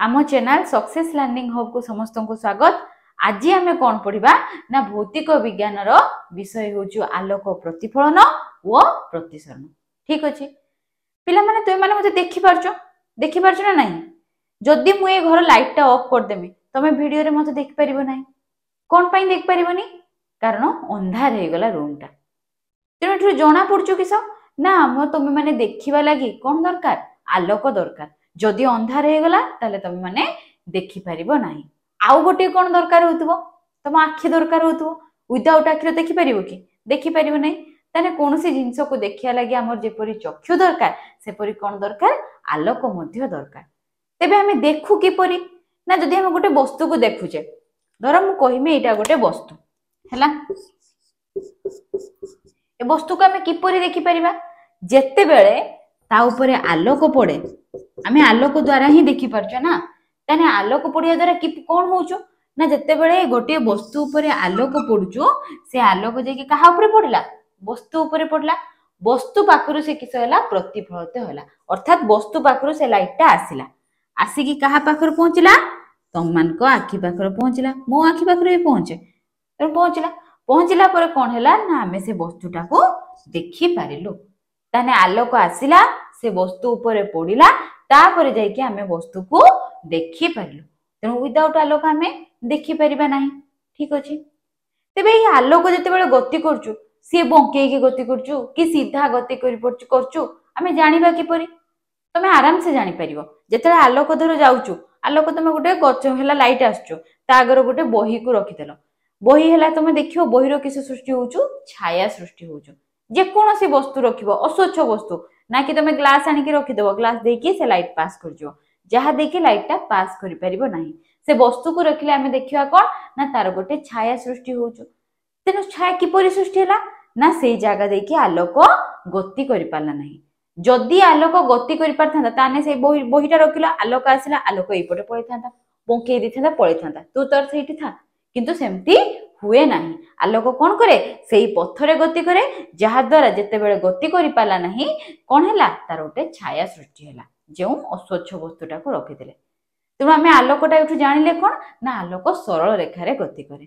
आम channel success learning hub को समस्त को स्वागत। आज आम कौन पढ़ा ना भौतिक विज्ञान विषय हूँ आलोक प्रतिफलन और प्रतिसरण। ठीक अच्छे पिला माने तुम मैंने मत देखिपार ना नहीं। जदि मुझे घर लाइटा ऑफ करदेमी तुम वीडियो मत देखिपर ना। कौन पाई देखिपर कारण अंधार हो गला रूमटा। तेणु जना पड़ू किस ना आम तुम मैंने देखा लगी कौन दरकार आलोक दरकार। जदि अंधार हो गला ताले तुम माने देखि परिबो नाही। आउ गोटे कौन दरकार होतबो तुम आखि दरकार होतबो। विदाउट आखि देखि परिबो कि देखि परिबो नाही। ताने कोनोसी जिंस को देखिया लागि हमर जेपरि चक्षु दरकार सेपरि कौन दरकार आलोक मध्य दरकार। तेबे हमें देखु किपरि ना जदि हम गोटे वस्तु को देखुचे धर मु कहिमे एटा गोटे वस्तु हैला ए वस्तु को हमें किपरि देखि परिबा जेते बेले ता ऊपर आलोक पड़े आमे आलोक द्वारा ही देखि परछो ना। ताने आलोक पड़िया द्वारा कि कोन होउचो ना जते बेले गोटे वस्तु ऊपर आलोक पड़ुचो से आलोक जेकी कहा ऊपर पड़ला वस्तु ऊपर पड़ला। वस्तु पाखरु से किस होला प्रतिफलित होला अर्थात वस्तु पाखरु से लाइटटा आसिला आसिकी कहा पाखरु पहुंचला तुम मान को आखि पाखरु पहुंचला मो आखि पाखरु भी पहुंचला पर कोन हैला ना हमें से वस्तुटा को देखि पारिलु। ताने आलोक आसिला से वस्तु ऊपर पड़िला तापर जाइके हमें वस्तु को देखि पारिलु। तेणु विदाउट आलोक हमें देखि परिबा नाही। ठीक अछि तेबे ये आलोक जेतेबेले गति करचु सी बंके के गति करचु कि सीधा गति करचु हमें जानिबा किपरि तमे आराम से जानि परिबो। जेतेबेले आलोक धर जाउचु आलोक तमे गोटे गच हैला लाइट आसचु ता आगर गोटे बही को रखिदेलो बही हैला तमे देखियो बहीरो किस सृष्टि होउचु छाया सृष्टि होउचु। जे कोनोसी वस्तु रखिबो अस्वच्छ वस्तु ना कि तमे ग्लास आनिकी रखिदेबो ग्लास देकी से लाइट पास करजो जहाँ देखी लाइटटा पास करि परिबो नाही। से वस्तु को रखिले आमे देखिबा कोन ना तार गोटे छाया सृष्टि होउचु। तेनु छाया किपरि सृष्टि होला ना से जागा देकी आलोक गति करि पारला नाही। जदि आलोक गति करि पारथांता ताने से बहीटा रखिला आलोक आसिला आलोक एपटे पळैथांता बंके दिथांता पळैथांता तू तर सेठी था किंतु सेमती हुए नाही। आलोक कोन करे सेही पथरे गति करे जहा द्वारा जेते बेले गति करि पाला नाही कोन हैला तार गोटे छाया सृष्टि हैला जो अस्वच्छ वस्तुटा को रखिदेले। तेणु आम आलोकटा एठू जानिले कोन ना आलोक सरल रेखा रे गति करे।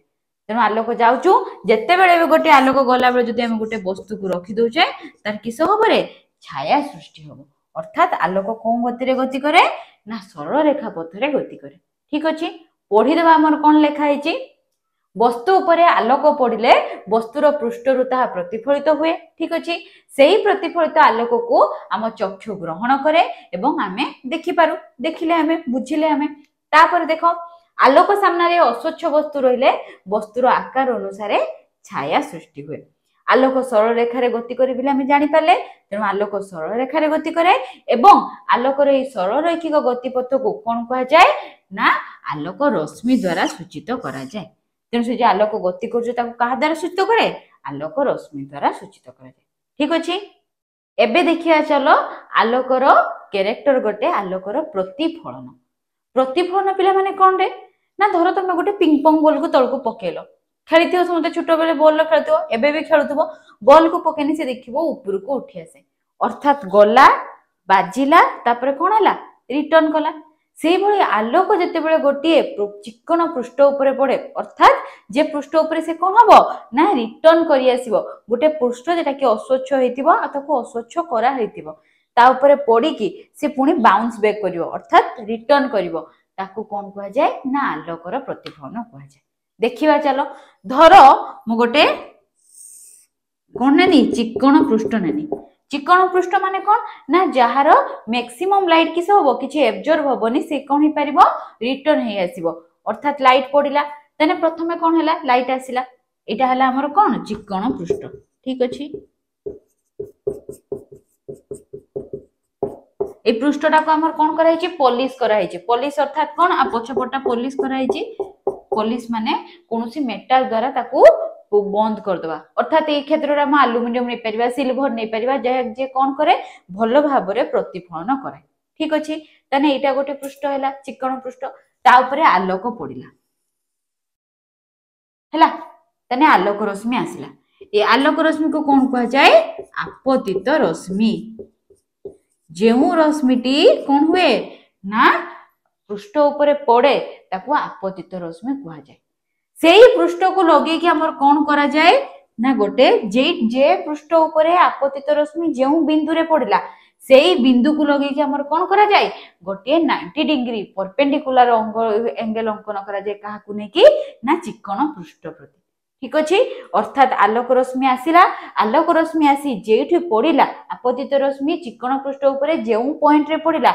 तेणु आलोक जाउचु जेते बेले भी गोटे आलोक गला बेले जदि हम गोटे वस्तु को रखि दउचे तार किस होबरे छाया सृष्टि होबो अर्थात आलोक कोन गति रे गति करे ना सरल रेखा पथ रे गति करे। ठीक अछि पढी देबा हमर कोन लेखा हैछि वस्तु उपरे आलोक पड़िले वस्तुर पृष्ठरु ताहा प्रतिफलित हुए। ठीक अछि सेही प्रतिफलित आलोक को आम चक्षु ग्रहण करे एवं आमे देखि पारु देखिले आमे बुझिले आमे तापर देखो आलोक सामना रे अस्वच्छ वस्तु रहिले वस्तुर आकार अनुसार छाया सृष्टि हुए। आलोक सरल रेखा रे गति करे बिले आमे जानि पाले तेणु आलोक सरल रेखा रे गति करे एवं आलोकर ए सरल रैखिक गतिपथ को कोन कहा जाय ना आलोक रश्मि द्वारा सूचित करा जाय। तेणु से आलोक गति कर कहा द्वारा सूचित करे आलोक रश्मि द्वारा सूचित करे। ठीक अच्छे एबे देखिया चलो आलोकर कैरेक्टर गोटे आलोकर प्रतिफलन। प्रतिफलन पिला माने कोन रे ना धर तुम गोटे पिंग पोंग बॉल को तळको पकेलो खेलिथियो समते छोट बेले बॉल खेलथियो एबे भी खेलुथबो बॉल को पकेनी से देखिबो ऊपर को उठी आसे अर्थात गला बाजिला तापर कोन हला रिटर्न कला। से भली आलोक जेते बेले गोटे चिकन पृष्ठ ऊपर पड़े अर्थात जे पृष्ठ ऊपर से कोन हबो ना रिटर्न करि आसीबो गोटे पृष्ठ जेटा कि अस्वच्छ हेतिबो अथवा अस्वच्छ करा हेतिबो ता ऊपर पड़ी कि से पुनी बाउंस बैक करिवो अर्थात रिटर्न करिवो ताकू कोन कहा जाय ना आलोकर प्रतिफलन कहा जाय। देखिबा चलो धर मु गोटे कोन नेनी चिकन पृष्ठ नेनी चिकन पृष्ठ माने कोन ना जहार मैक्सिमम लाइट किस होबो किछि एब्जॉर्ब होबोनी से कोन हे परिबो रिटर्न हे आसीबो अर्थात लाइट पड़िला तने प्रथमे कोन हैला लाइट आसिला एटा हला हमर कोन चिकन पृष्ठ। ठीक अछि ए पृष्ठटा को हमर कोन करा हिची पॉलिश करा हिची पॉलिश अर्थात कोन आ पछपटा पॉलिश करा हिची पॉलिश माने कोनोसी मेटल द्वारा ताकू बंद कर दवा अर्थात ए क्षेत्र रे हम एल्युमिनियम नै परिबा सिल्वर नै परिबा जे कोन करे भलो भाबरे प्रतिफलन करे। ठीक अछि तने एटा गोटे पृष्ठ हैला चिकन पृष्ठ ता ऊपर आलोक पड़िला हैला तने आलोक रश्मि आसिला ए आलोक रश्मि को कोन कहा जाय आपतित रश्मि। जेउ रश्मिटी कोन हुए ना पृष्ठ उपरे पड़े ताकू आपतित रश्मि कहा जाए। सेही पृष्ठ को लगे कि हमर कोन करा जाए ना गोटे जे पृष्ठ उपरे आपतित रश्मि जेउ बिंदु रे पड़िला सेही बिंदु को लगे कि हमर कोन करा जाए गोटे 90 डिग्री परपेंडिकुलर एंगल अंकन करा जाए काहाकू ने कि ना चिकन पृष्ठ प्रति। ठीक अछि, अर्थात आलोक रश्मि आसिला, आलोक रश्मि आसी जेठी पड़िला आपतित रश्मि चिकन पृष्ठ उपरे जेउ पॉइंट रे पड़िला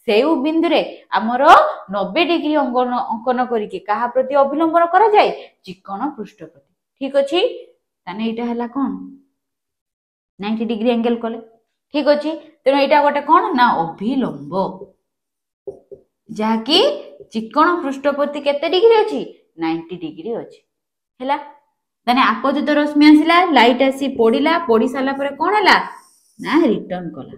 सेउ बिंदु रे हमर 90 डिग्री अंकन करिके काहा प्रति अभिलंबन करा जाए चिकन पृष्ठ प्रति। ठीक अछि, ताने एटा हला कोन 90 डिग्री एंगल कले। ठीक अछि, तेनो एटा गोटे कोन ना अभिलंब जहा कि चिकन पृष्ठ प्रति केते डिग्री अछि 90 डिग्री अछि हैला। ताने आपतित रश्मि आसिला, लाइट आसी पड़िला, पड़ी साला परे कोन हला ना रिटर्न कला।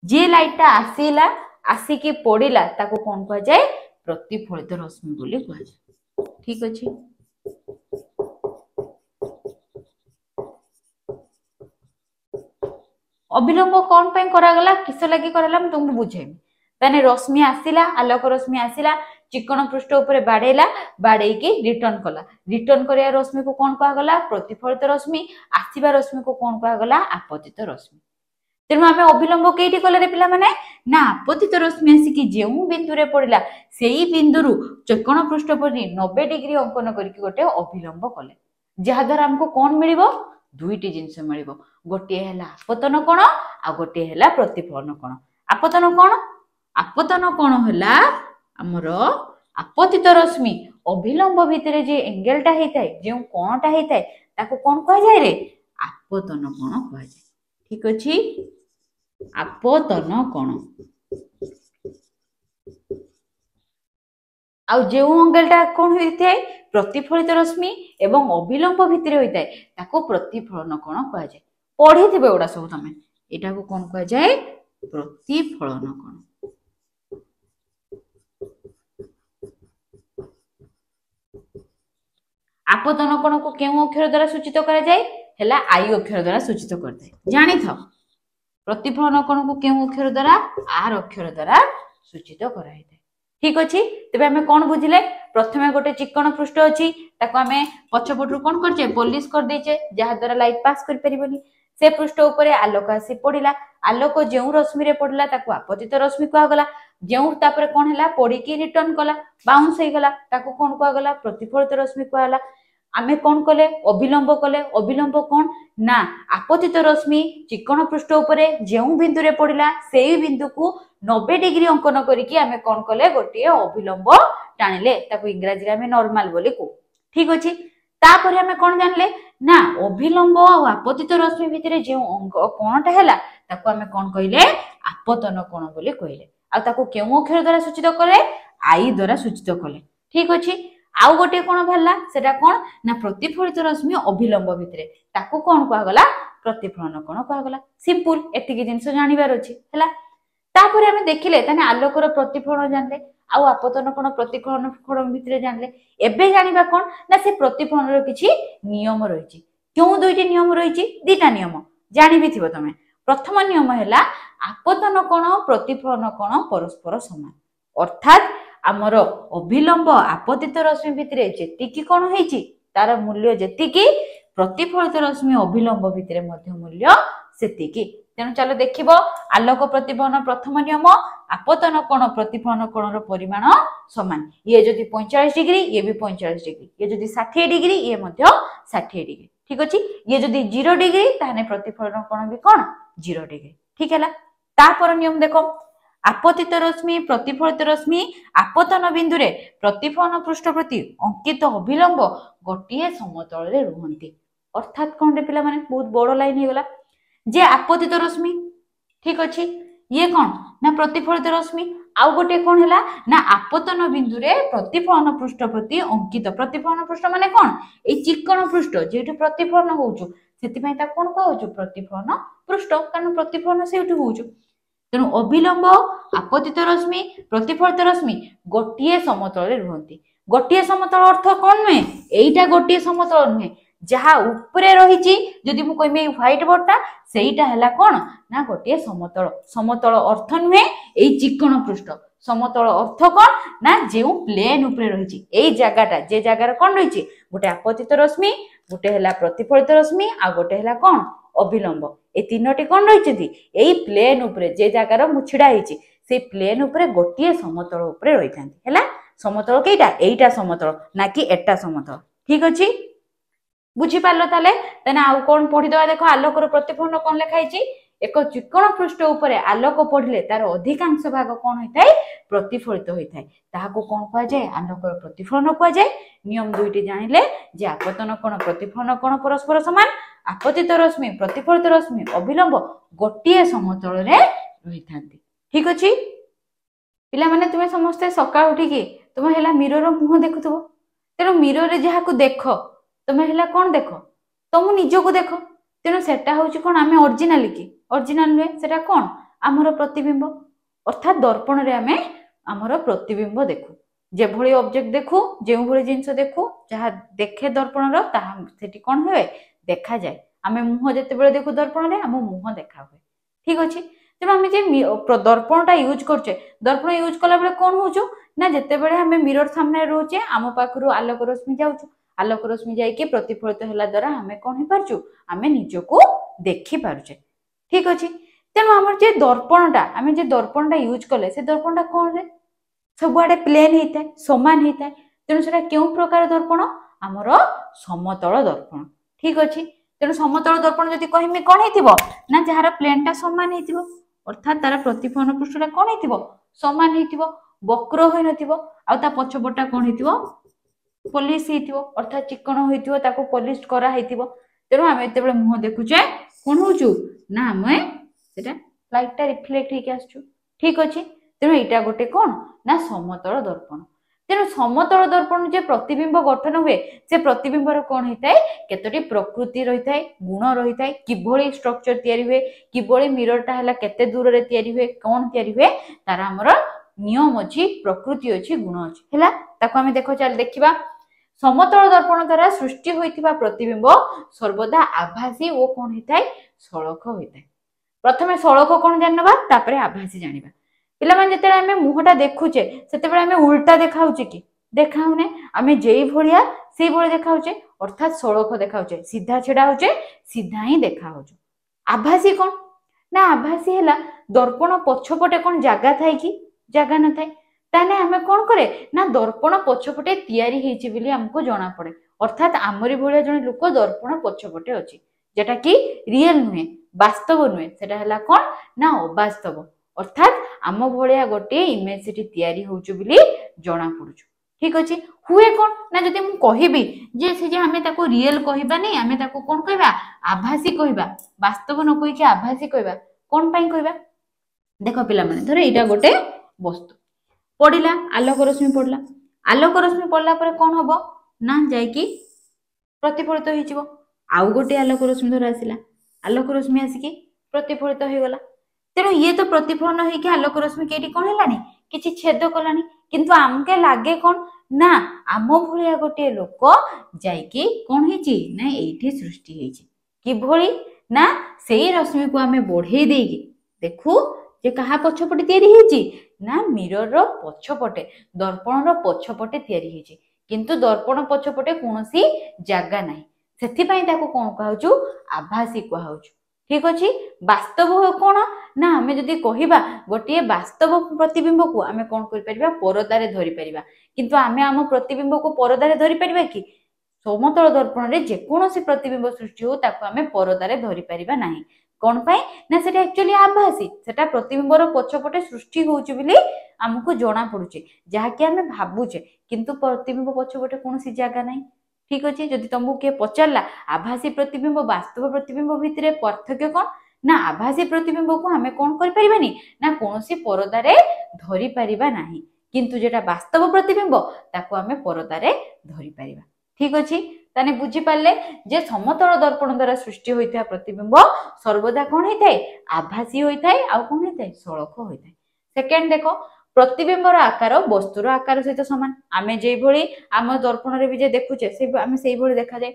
जे लाइट ता आसीला आसी की पड़िला ताको कोन कह जाए प्रतिफलित रश्मि बोली कह जाए। ठीक अछि, अभिलंब कोन पे करा गला किस लगी करला हम तुमको बुझेमी। ताने रश्मि आसिला, आलोक रश्मि आसिला, चिकन पृष्ठ उपरे बाडेला, बाडे की रिटर्न कला, रिटर्न करिया रश्मि को कोन कहा गला प्रतिफलित रश्मि, आसीबा रश्मि को कोन कहा गला आपतित रश्मि। तेणु आम अभिलंब कईटी कले रे पिला माने ना आपतित रश्मि आसिकी जेउ बिंदु रे पड़िला सेही बिंदुरु चिकन पृष्ठ पर 90 डिग्री अंकन करके गोटे अभिलंब कले, जहा द्वारा हमको कोन मिलिबो दुईटी जिंस मिलिबो, गोटे हैला आपतन कोण आ गोटे हैला प्रतिफलन कोण। आपतन कोण, आपतन कोण हैला हमर आपतित रश्मि अभिलंब भितरे जे एंगलटा हेताय जे कोणटा हेताय ताको कोन कह जाय रे आपतन कोण कह जाय। ठीक अछि, आपतन कोण आउ जेउ एंगलटा कोन होइथाय प्रतिफलित रश्मि एवं अभिलंब भितरे होइथाय ताको प्रतिफलन कोण कह जाय। पढिथिबे ओडा सब तमे एटा को कोन कह जाय प्रतिफलन कोण। आपतन कोण को केउ अक्षर द्वारा सूचित करा जाय हैला आई अक्षर द्वारा सूचित करथाय, जानि थाओ। प्रतिफलन कोण को केउ अक्षर द्वारा आर अक्षर द्वारा सूचित करा हैथाय। ठीक अछि, तबे हमें कोन बुझिले प्रथमे गोटे चिकन पृष्ठ अछि ताको हमें पछपटरु कोन करछे पॉलिश कर देछे जहा द्वारा लाइट पास कर परिबनी। से पृष्ठ उपरे आलोक आसी पड़िला, आलोक जेउ रश्मि रे पड़िला ताको आपतित रश्मि कहा गला, जेउ तापरे कोन हैला पड़ी की रिटर्न कला बाउंस हे गला ताको कोन कहा गला प्रतिफलित रश्मि कहा गला। आमे कोन कले अभिलंब कले, अभिलंब कोन ना आपतित रश्मि चिकन पृष्ठ उपरे जेउ बिंदु रे पड़िला सेही बिंदु को 90 डिग्री अंकन करिकी आमे कोन कले गोटे अभिलंब टाणिले ताको इंग्रजी रे आमे नॉर्मल बोली को। ठीक अछि, तापरे आमे कोन जानले ना अभिलंब आ आपतित रश्मि भितरे जे कोणटा हैला ताको आमे कोन कहिले आपतन कोण बोली कहिले, आ ताको केउ अक्षर द्वारा सूचित करे आई द्वारा सूचित कले। ठीक अछि, आउ गोटे कोन भल्ला सेटा कोन ना प्रतिफलित रश्मि अभिलंब भितरे ताको कोन कहा गला प्रतिफलन कोण कहा गला। सिंपल एतिकी जिंस जानिबार अछि हैला। तापरे हमें देखिले ताने आलोकर प्रतिफलन जानले आउ आपतन कोण प्रतिफलन कोण भितरे जानले। एबे जानिबा कोन ना से प्रतिफलन रो किछि नियम रहिछि। क्यों दुईटी नियम रहिछि दीटा नियम जानि भी थिबो तमे। प्रथम नियम हैला आपतन कोण प्रतिफलन कोण परस्पर समान, अर्थात आमर अभिलंब आपतित रश्मि भितरे जेतिकी कोण हेछि तार मूल्य जेतिकी प्रतिफलित रश्मि अभिलंब भितरे मध्य मूल्य सेतिकी। तेणु चलो देखिबो आलोक प्रतिफलन प्रथम नियम आपतन कोण प्रतिफलन कोणर परिमाण समान। ये जदि 45 डिग्री ये भी 45 डिग्री, ये जदि 60 डिग्री ये मध्य 60 डिग्री। ठीक अछि, ये जदि 0 डिग्री ताने प्रतिफलन कोण भी कोण 0 डिग्री। ठीक हैला। तापर नियम देखो आपतित रश्मि प्रतिफलित रश्मि आपतन बिंदु रे प्रतिफलन पृष्ठ प्रति अंकित अभिलंब गोटिए समतल रे रुहंती। अर्थात कोन रे पिला माने बहुत बड़ लाइन हे गला जे आपतित रश्मि। ठीक अछि, ये कोन ना प्रतिफलित रश्मि आउ गोटे कोन हैला ना आपतन बिंदु रे प्रतिफलन पृष्ठ प्रति अंकित। प्रतिफलन पृष्ठ माने कोन ए चिकन पृष्ठ जेठी प्रतिफलन होउछु सेति पय ता कोन कहउछु प्रतिफलन पृष्ठ, कारण प्रतिफलन सेठी होउछु। तेणु अभिलंब आपतित रश्मि प्रतिफलित रश्मि गोटिए समतल रे रुहंती। गोटिए समतल अर्थ कोन नुहे एइटा गोटिए समतल नुहे जहा ऊपरे रहिछि जदि मु कहिमे व्हाइट बोर्डटा सेइटा हैला कोन ना गोटिए समतल। समतल अर्थ नुहे एई चिकन पृष्ठ, समतल अर्थ कौन ना जो प्लेन उपरे रही एई जगहटा जे जगार कौन रही गोटे आपतित रश्मि गोटे है प्रतिफलित रश्मि आ गोटे है कौन अभिलंब ए तीनोटी कौन रही एई प्लेन उपरे जे जगार मु छिड़ा होइछि से प्लेन उपरे गोटे समतल उपरे रही था समतल केटा एईटा समतल ना कि एटा समतल ठीक अछि बुझी पारलो ताले तेना आउ कौन पढ़ी दवा देखो आलोकर प्रतिफलन कौन लिखाई एक चिकण पृष्ठ उपरे आलोक पड़िले तार अधिकांश भाग कौन होता है प्रतिफलित होता है ताहाको कौन कह जाए आलोकर प्रतिफलन कह जाए नियम दुईटी जानिले जे आपतन कोण प्रतिफलन कोण परस्पर समान आपतित रश्मि प्रतिफलित रश्मि अभिलंब गोटे समतल रे रही थांती ठीक अछि पिला माने तुमे समस्ते सकाळ उठिकी तुमे हैला मिरर मुह देखुथबो तेनो मिरर रे जहाको देखो तुमे हैला कोन देखो तुम निजको देखो तेणु सेटा होची कोन आमे ओरिजिनल की ओरिजिनल नुहे सेटा कोन आमर प्रतिबिंब अर्थात दर्पण रे आमे आमर प्रतिबिंब देखु जे भली ऑब्जेक्ट देखु जे भली जिंस देखु जहा देखे दर्पण रो ताहा सेठी कोन होय देखा जाय आमे मुह जते बेले देखु दर्पण रे आम मुह देखा होय ठीक अछि तेणु आमे जे दर्पणटा यूज करछे दर्पण यूज कला बेले कोन होचो ना जते बेले आमे मिरर सामने रहउचे आम पाखरु आलोक रश्मि जाउछु आलोक रश्मि जाइके प्रतिफलित होला द्वारा आमे कोन हे पारछु आमे निजको देखि पारुचे ठीक अछि तेणु हमर जे दर्पणटा आमे जे दर्पणटा यूज कले से दर्पणटा कोन रे सब आडे प्लेन हेताय समान हेताय तेणु सेटा केउ प्रकार दर्पण हमर समतल दर्पण ठीक अछि तेणु समतल दर्पण जदि कहिमे कोन हेतिबो ना जहार प्लेनटा समान हेतिबो अर्थात तार प्रतिफलन पृष्ठटा कोन हेतिबो समान हेतिबो वक्र होय नथिबो आ ता पछपटा कोन हेतिबो पॉलिश हेतिबो अर्थात चिकन होइतिबो ताको पॉलिश करा हेतिबो तेणु आमे एते बेले मुह देखुचे कोन होचु ना आमे सेटा लाइटटा रिफ्लेक्ट हेके आछू ठीक अछि तेणु एटा गोटे कोन ना समतल दर्पण तेणु समतल दर्पण जे प्रतिबिंब गठन हुए से प्रतिबिंबर कोन हेताय केतोटी प्रकृति रहिताय गुण रहिताय किभली स्ट्रक्चर तयारी हुए किभली मिररटा हला केते दूर रे तयारी हुए कोन तयारी हुए तार हमर नियम अछि प्रकृति अछि गुण अछि हला ताको आमे देखो चल देखिबा समतल दर्पण द्वारा सृष्टि होइतिबा प्रतिबिंब सर्वदा आभासी ओ कोन हेताय सळख होइताय प्रथमे सळख कोन जानबा तापरे आभासी जानिबा पिला माने जते आमे मुहटा देखुचे सेते बेले आमे उल्टा देखाउचे की देखाउने आमे जेई भलिया सेई भली देखाउचे अर्थात सळख देखाउचे सीधा छेडा होचे सीधा ही देखाउचे आभासी कोन ना आभासी हैला दर्पण पछपटे कोन जागा थाई की जागा न थाई ताने आमे कोन करे ना दर्पण पछपटे तयारी हेची बिली हमको जाना पड़े अर्थात आमरी भलिया जने लोक दर्पण पछपटे अछि जेटा कि रियल नुहे वास्तव नुहे सेटा हैला कोन ना अवास्तव अर्थात आम भलिया गोटे इमेज सेठी तयारी होउछु बिली जाना पड़ुछु ठीक अछि हुए कोन ना जदि मु कहिबी जे से जे हमें ताको रियल कहिबा नै हमें ताको कोन कहबा आभासी कहबा वास्तव न कहि के आभासी कहबा कोन पई कहबा देखो पिला माने धर एटा गोटे वस्तु पड़िला आलोक रश्मि पड़ला पर कोन हबो ना जाय कि प्रतिफलित होइचिबो आउ गोटे आलोक रश्मि धर आसिला आलोक रश्मि आसी कि प्रतिफलित होई गला तेणु ये तो प्रतिफलन होई कि आलोक रश्मि केटी कोन हेलानी किछि छेद कलानी किंतु आमके लागे कोन ना आम भलिया गोटे लोक जाय कि कोन हेची ना एठी सृष्टि हेची कि भली ना सेही रश्मि को आमे बढ़े देगी देखु जे कहा पछपटे तयारी हेची ना मिरर रो पछपटे दर्पण रो पछपटे तयारी हेची किंतु दर्पण पछपटे कोनोसी जागा नाही सेथि पई ताको कोन कहउछु आभासी कहउछु ठीक अछि वास्तव कोन ना हमें जदि कहिबा गोटे वास्तव प्रतिबिंब को आमे कोन करि परिबा परदा रे धरि परिबा किंतु आमे आम प्रतिबिंब को परदा रे धरि परिबा कि समतल दर्पण रे जे कोनोसी प्रतिबिंब सृष्टि हो ताको आमे परदा रे धरि परिबा नाही कोन पाई ना सेटा एक्चुअली आभासी सेटा प्रतिबिंबर पछपटे सृष्टि होउची बिली हमकु जोना पडुची जहा कि हमें भाबुचे किंतु प्रतिबिंब पछपटे कोनोसी जागा नाही ठीक अछि जदि तुमको के पचारला आभासी प्रतिबिंब वास्तव प्रतिबिंब भितरे पार्थक्य कोन ना आभासी प्रतिबिंब को हमें कोन करि परिबानी ना कोनोसी परदा रे धरि परिबा नाही किंतु जेटा वास्तव प्रतिबिंब ताको हमें परदा रे धरि परिबा ठीक अछि ताने बुझी पाले जे समतल दर्पण द्वारा सृष्टि होइता प्रतिबिंब सर्वदा कोन हेताय आभासी होइताय आ कोन हेताय सळख होइताय सेकंड देखो प्रतिबिंबर आकार वस्तुर आकार सहित समान आमे जे भली आम दर्पण रे भी जे देखुचे से आमे सेही भली देखा जाय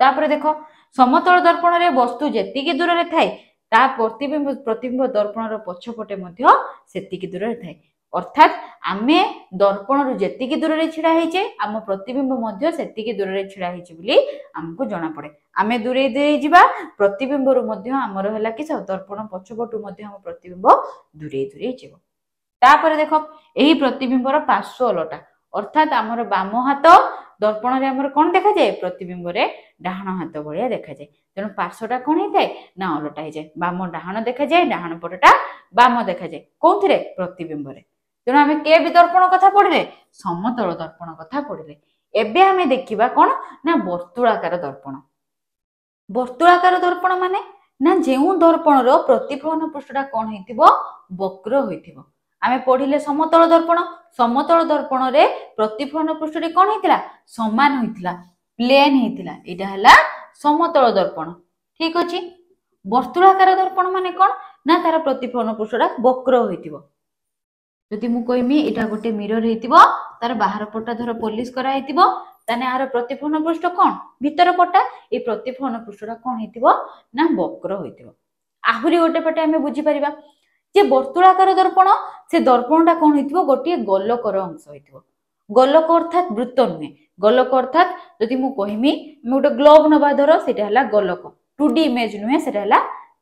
तापरे देखो समतल दर्पण रे वस्तु जेतिकी दूर रे थाय ता प्रतिबिंब दर्पण रो पछपटे मध्य सेतिकी दूर रे थाय अर्थात आमे दर्पण रु जेतिकी दूर रे छिड़ा हेचे आम प्रतिबिंब मध्य सेतिकी दूर रे छिड़ा हेचे बोली हमको जणा पड़े। आमे दूरे दूरे जिबा प्रतिबिंब रु मध्य हमर हला कि दर्पण पछपटु मध्य हम प्रतिबिंब दूरे दूरे जिवो। तापर देखो एही प्रतिबिंबर पार्श्व अलटा अर्थात आमर बाम हाथ दर्पण रे हमर कोन देखा जाए प्रतिबिंब रे डाहाण हाथ भलिया देखा जाए। तेणु पार्श्वटा कोन हेताए ना अलटा हे जाए। बाम डाहाण देखा जाए डाहाण पटटा बाम देखा जाए कोउथिरे प्रतिबिंब रे। तेणु आमे के भी दर्पण कथा पढिले समतल दर्पण कथा पढिले। एबे आमे देखिबा कोन ना वर्तुळाकार दर्पण। वर्तुळाकार दर्पण माने ना जेउ दर्पण रो प्रतिफलन पृष्ठटा कोन हेतिबो वक्र होइतिबो। आमे पढिले समतल दर्पण रे प्रतिफलन पृष्ठटी कोन हेतिला समान होइतिला प्लेन हेतिला एटा हला समतल दर्पण। ठीक अछि। वर्तुळाकार दर्पण माने कोन ना तार प्रतिफलन पृष्ठटा वक्र होइतिबो। जदि मु कहिमि एटा गोटे मिरर हेतिबो तार बाहर पट्टा धर पॉलिश करा हेतिबो ताने आर प्रतिफलन पृष्ठ कोन भीतर पट्टा ए प्रतिफलन पृष्ठटा कोन हेतिबो ना वक्र होइतिबो। आहुरी गोटे पटे आमे बुझी परिबा जे वर्तुळाकार दर्पण से दर्पणटा कोन हेतिबो गोटे गोलकर अंश हेतिबो। गोलक अर्थात वृत्त नुहे। गोलक अर्थात जदि मु कहिमि मु गोटे ग्लोब नबा धर सेटा हला गोलक 2D इमेज नुहे सेटा हला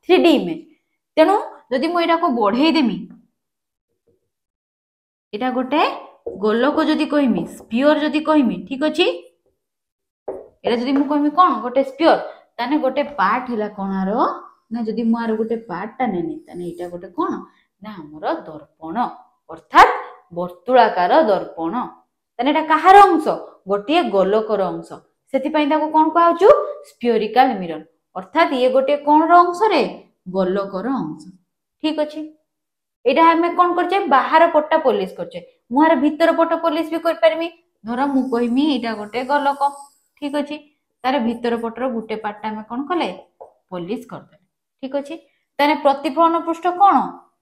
3D इमेज। तेणु जदि मु एटा को बढ़ेई देमी एटा गोटे गोलक जदि कहिमि स्फीयर जदि कहिमि ठीक अछि। एटा जदि मु कहिमि कोन गोटे स्फीयर ताने गोटे पार्ट हला कोणारो ना जदि मु आरो गोटे पार्टटा नेनी ताने एटा गोटे कोन ना हमर दर्पण अर्थात वर्तुळाकार दर्पण। ताने एटा कहार अंश गोटे गोलकर अंश सेति पई ताको कोन कहउछु स्फीयरिकल मिरर अर्थात ये गोटे कोन रो अंश रे गोलकर अंश। ठीक अछि। एटा हमें कोन करछे बाहर पट्टा पॉलिश करछे मुहार भीतर पट्ट पॉलिश भी कर परमी। धर मु कहिमि एटा गोटे गोलक ठीक अछि तार भीतर पट्टर गुटे पार्टटा हमें कोन कले पॉलिश कर दे। ठीक अछि। ताने प्रतिफलन पृष्ठ कोन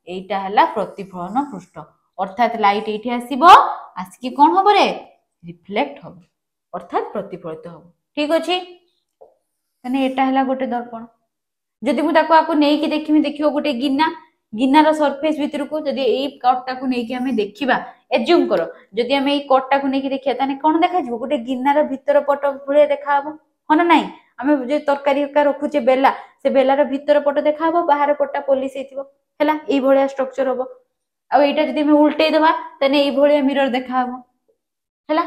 एटा हला प्रतिफलन पृष्ठ अर्थात लाइट एठी आसीबो आसकी कोन होबो रे रिफ्लेक्ट होबो अर्थात प्रतिफलित होबो। ठीक अछि। ताने एटा हला गोटे दर्पण। जदि मु ताको आको नेई कि देखिमि देखियो गोटे गिनार सरफेस भीतर को जदि एई कटटा को नेई कि हमें देखिबा एज्यूम करो जदि हमें एई कटटा को नेई कि देखिया ताने कोन देखा जिवो गोटे गिनार भीतर पट भळे देखा हबो हन नाही। हमें जे तरकारी का रखुचे बेला से बेलार भीतर पट देखा हबो बाहर पट्टा पॉलिश हेतिबो हैला एई भळिया स्ट्रक्चर हबो। आ एटा जदि हमें उल्टेई देबा ताने एई भळिया मिरर देखा हबो हैला।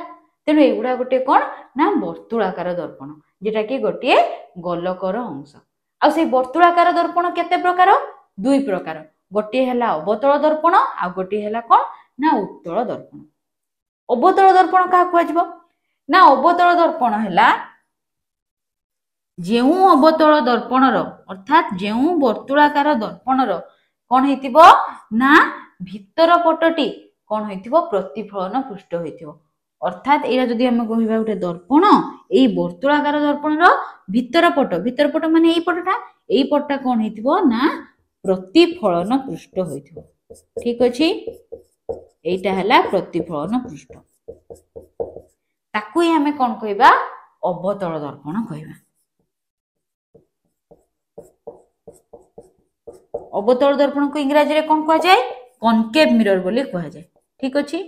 तेनु एगुडा गोटे कोन ना वर्तुळाकार दर्पण जेटा कि गोटे गोलकर अंश। आ से वर्तुळाकार दर्पण केते प्रकार दुई प्रकार गोटे हला अवतल दर्पण आ गोटे हला कोन ना उत्तल दर्पण। अवतल दर्पण का कहजिवो ना अवतल दर्पण हला जेउ अवतल दर्पण रो अर्थात जेउ वर्तुळाकार दर्पण रो कोन हेतिबो ना भीतर पटटी कोन हेतिबो प्रतिफलन पृष्ठ हेतिबो अर्थात एरा जदि हम कहिबा गोटे दर्पण एई वर्तुळाकार दर्पण रो भीतर पट माने एई पटटा कोन हेतिबो ना प्रतिफलन पृष्ठ होइथिबो। ठीक अछि। एटा हला प्रतिफलन पृष्ठ ताकू ही हमें कोन कहिबा अवतल दर्पण कहिबा। अवतल दर्पण को इंग्रजी रे कोन कहा जाय कॉनकेव मिरर बोली कहा जाय। ठीक अछि।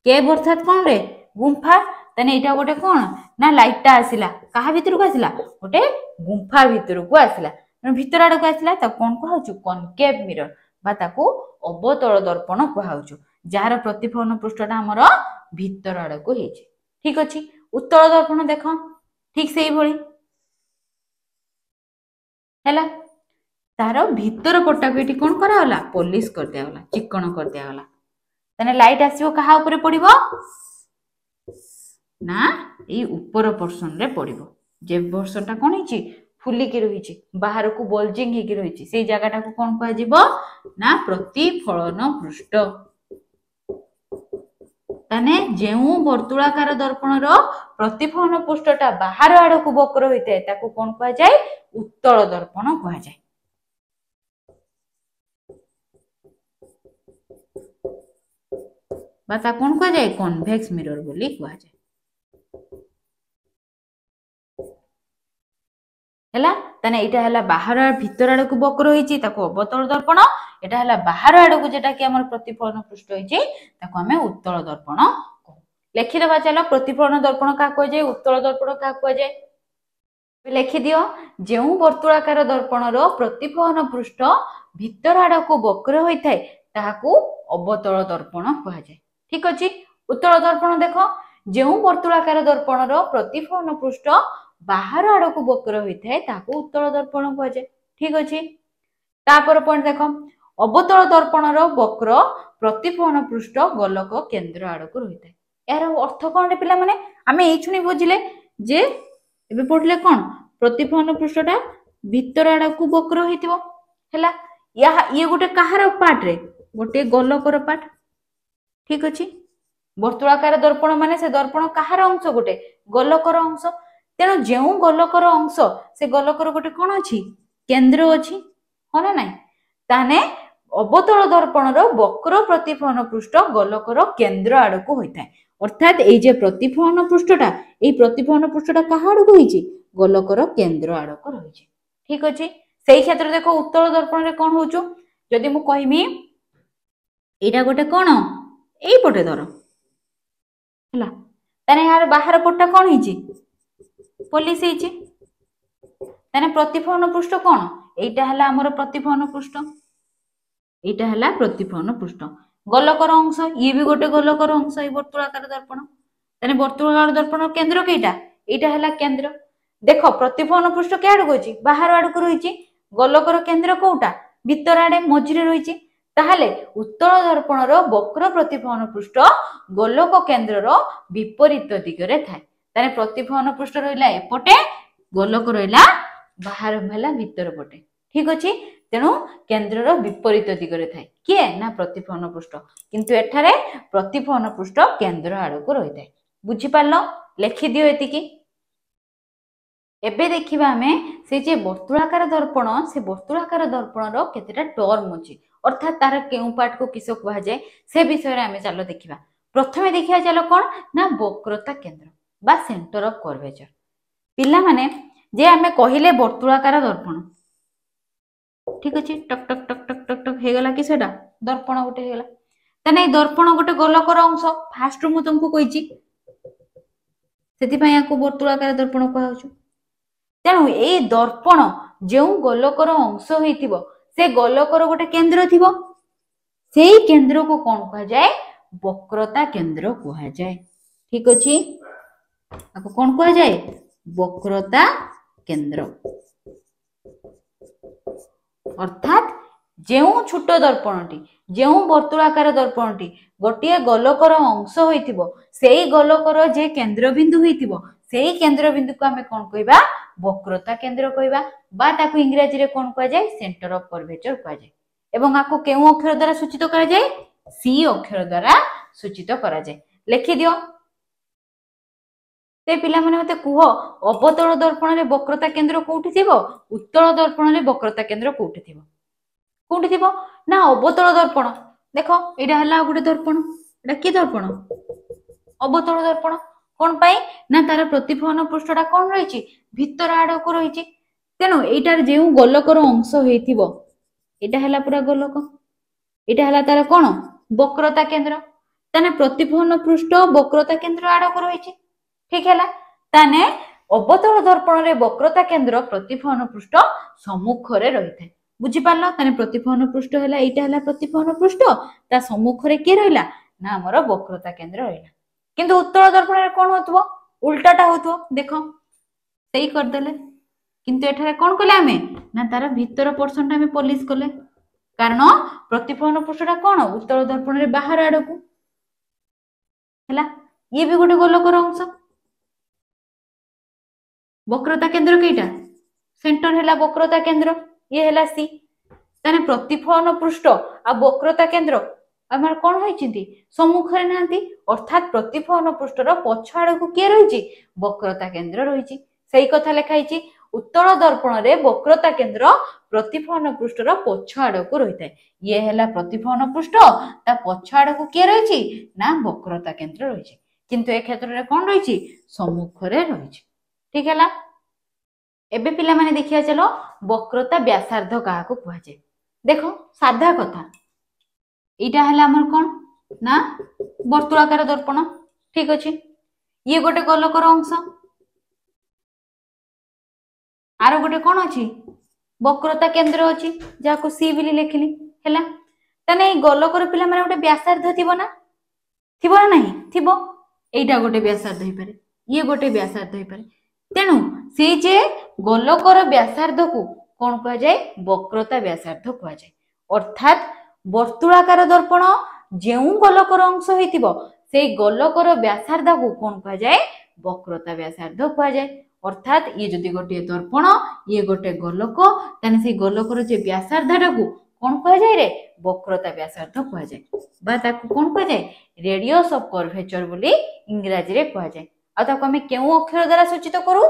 केव अर्थात कोन रे गुंफा तने एटा गोटे कोन ना लाइटटा आसिला कहा भीतर को आसिला गोटे गुंफा भीतर को आसिला भीतर आड़ को आसिला त कोन कहउछु कॉनकेव मिरर बा ताकू अवतल दर्पण कहउछु जार प्रतिफलन पृष्ठटा हमर भीतर आड़ को हेछि। ठीक अछि। उत्तल दर्पण देखो ठीक सेही भଳି हैला तार भीतर पट्टा को एठी कोन करा होला पॉलिश कर दिया होला चिकन कर दिया होला तने लाइट आसीबो कहा ऊपर पड़िबो ना ए ऊपर पोर्शन रे पड़िबो जे पोर्शनटा कोन हिची फुली के रहिची बाहर को बल्जिंग हे के रहिची सेई जगहटा को कोन कहा जिवो ना प्रतिफलन पृष्ठ। तने जेउ वर्तुळाकार दर्पण रो प्रतिफलन पृष्ठटा बाहर आड़ को वक्र होइते ताको कोन कहा जाय उत्तल दर्पण कहा जाय। बाता कोन कहा जाय कन्वेक्स मिरर बोली कहा जाय। हैला ताने एटा हला बाहर भीतर आड़ को वक्र होईची ताको अवतल दर्पण एटा हला बाहर आड़ को जेटा कि हमर प्रतिफलन पृष्ठ होईची ताको हमें उत्तल दर्पण लिखि देबा चलो प्रतिफलन दर्पण का को जाय उत्तल दर्पण का को जाय लिखि दियो जेउ वर्तुळाकार दर्पण रो प्रतिफलन पृष्ठ भीतर आड़ को वक्र होई थाए ताहाकू अवतल दर्पण कहा जाय ठीक अछि उत्तल दर्पण देखो जेउ वर्तुळाकार दर्पण रो प्रतिफलन पृष्ठ बाहर आड़ को वक्र होई थाए ताहाकू उत्तल दर्पण कहा जाय ठीक अछि तापर पॉइंट देखो अवतल दर्पण रो वक्र प्रतिफलन पृष्ठ गोलक केंद्र आड़ को होई थाए यार अर्थ कोन पिला माने आमे एई छुनी बुझिले जे एबे पढले कोन प्रतिफलन पृष्ठटा भीतर आड़ को वक्र होइतिबो हैला या ये गोटे कहार पार्ट रे गोटे गोलकर पार्ट ठीक अछि वर्तुळाकार दर्पण माने से दर्पण कहार अंश गोटे गोलकर अंश तेणु जेउ गोलकर अंश से गोलकर गोटे कोन अछि केंद्र अछि हो ना नाही ताने अवतल दर्पण रो वक्र प्रतिफलन पृष्ठ गोलकर केंद्र आड़ को होइथाय अर्थात ए जे प्रतिफलन पृष्ठटा ए प्रतिफलन पृष्ठटा कहा आड़ को होइछि गोलकर केंद्र आड़ को रहिछि ठीक अछि सेही क्षेत्र देखो उत्तल दर्पण रे कोन होउछु जदि मु कहिमी एटा गोटे कोन एई पटे धर हला ताने यार बाहर पट्टा कोन हिछि पॉलिश हिछि ताने प्रतिफलन पृष्ठ कोन एटा हला हमर प्रतिफलन पृष्ठ एटा हला प्रतिफलन पृष्ठ गोलकर अंश ये भी गोटे गोलकर अंश ए वर्तुळाकार दर्पण ताने वर्तुळाकार दर्पण केंद्र केटा एटा हला केंद्र देखो प्रतिफलन पृष्ठ के आड़ को अछि बाहर आड़ को रहिछि गोलकर केंद्र कोटा भीतर आड़े मझिरे रहिछि ताहाले उत्तल दर्पण रो वक्र प्रतिफलन पृष्ठ गोलक केंद्र रो विपरीत दिगरे थाए ताने प्रतिफलन पृष्ठ रहिला एपटे गोलक रहिला बाहर भेला भीतर पटे ठीक अछि तेणु केंद्र रो विपरीत दिगरे थाए किए ना प्रतिफलन पृष्ठ किंतु एठारे प्रतिफलन पृष्ठ केंद्र आड़ को रहि थाए बुझि पारलो लिखि दियो एतिकी एबे देखिबा हमें से जे वर्तुळाकार दर्पण से वर्तुळाकार दर्पण रो केतेटा टर्म अछि अर्थात तार केउ पार्ट को किस कहा जाए से विषय रे हमें चलो देखिबा प्रथमे देखिया चलो कोन ना वक्रता केंद्र बा सेंटर ऑफ कर्वेचर पिला माने जे हमें कहिले वर्तुळाकार दर्पण ठीक अछि टक टक टक टक टक टक हे गला कि सेटा दर्पण गोटे हे गला तने दर्पण गोटे गोलकर अंश फास्ट मु तुमको कहिची सेति पय याको वर्तुळाकार दर्पण कहउछु तेणु ए दर्पण जो गोलकर अंश होइतिबो से गोलकर गोटे केंद्र थिबो सेही केंद्र को कोन कहा जाए वक्रता केंद्र कहा जाए ठीक अछि आको कोन कहा जाए वक्रता केंद्र अर्थात जेउ छोट दर्पणटी जेउ वर्तुळाकार दर्पणटी गोटिए गोलकर अंश होइतिबो सेही गोलकर जे केंद्र बिंदु होइतिबो सेही केंद्र बिंदु को हमें कोन कहबा वक्रता केंद्र कहबा बा ताकू इंग्रजी रे कोन कहा जाए सेंटर ऑफ कर्वेचर कहा जाए एवं आको केउ अक्षर द्वारा सूचित करा जाए सी अक्षर द्वारा सूचित करा जाए लिखि दियो ते पिला माने मते कुह अवतल दर्पण रे वक्रता केंद्र कोउठी थिबो उत्तल दर्पण रे वक्रता केंद्र कोउठी थिबो ना अवतल दर्पण देखो एडा हला गुटे दर्पण एडा की दर्पण अवतल दर्पण कोन पाई ना तार प्रतिफलन पृष्ठटा कोन रहिछि भीतर आड़ को रहिछि तेनु एटार जेउ गोलकर अंश हेतिबो एटा हला पूरा गोलक एटा हला तार कोन वक्रता केंद्र ताने प्रतिफलन पृष्ठ वक्रता केंद्र आड़ को रहिछि ठीक हैला ताने अवतल दर्पण रे वक्रता केंद्र प्रतिफलन पृष्ठ सम्मुख रे रहिथे बुझि पारलो ताने प्रतिफलन पृष्ठ हैला एटा हला प्रतिफलन पृष्ठ ता सम्मुख रे के रहिला ना हमर वक्रता केंद्र रहिला किंतु उत्तल दर्पण रे कोन होतबो उल्टाटा होतबो देखो सेही कर देले किंतु एठारे कोन कले हमें ना तार भीतर पोर्शन ता हमें पॉलिश कले कारण प्रतिफलन पृष्ठटा कोन उत्तल दर्पण रे बाहर आड़ को हैला ये भी गोटे गोलकर अंश वक्रता केंद्र केटा सेंटर हैला वक्रता केंद्र ये हैला सी ताने प्रतिफलन पृष्ठ आ वक्रता केंद्र हमर कोन होइचिंती सम्मुख रे नांती अर्थात प्रतिफलन पृष्ठर पछ आड़ को के रहिछि वक्रता केंद्र रहिछि सेही कथा लिखाइछि उत्तल दर्पण रे वक्रता केंद्र प्रतिफलन पृष्ठर पछ आड़ को रहितै ये हैला प्रतिफलन पृष्ठ ता पछ आड़ को के रहिछि ना वक्रता केंद्र रहिछि किंतु ए क्षेत्र रे कोन रहिछि सम्मुख रे रहिछि ठीक हैला एबे पिला माने देखिया चलो वक्रता व्यासार्ध काहाको कुहा जाय। देखो साधा कथा इटा हला हमर कोन ना वर्तुळाकार दर्पण ठीक अछि। ये गोटे गोलकर अंश आरो गोटे कोन अछि वक्रता केंद्र अछि जाको सी बिली लेखिली हैला। तने गोलकर पिला माने गोटे व्यासार्ध थिबो ना नहीं थिबो एटा गोटे व्यासार्ध होई पारे ये गोटे व्यासार्ध होई पारे। तेणु से जे गोलकर व्यासार्ध को कोन कहा जाय वक्रता व्यासार्ध कहा जाय। अर्थात वर्तुळाकार दर्पण जेउ गोलकर अंश होइतिबो से गोलकर व्यासार्ध को कोन कहा जाय वक्रता व्यासार्ध कहा जाय। अर्थात ये जदि गोटे दर्पण ये गोटे गोलक ताने से गोलकर जे व्यासार्धटा को कोन कहा जाय रे वक्रता व्यासार्ध कहा जाय बा ताको कोन कहा जाय रेडियस ऑफ कर्वेचर बोली इंग्रजी रे कहा जाय। आ ताको हमें केउ अक्षर द्वारा सूचित करू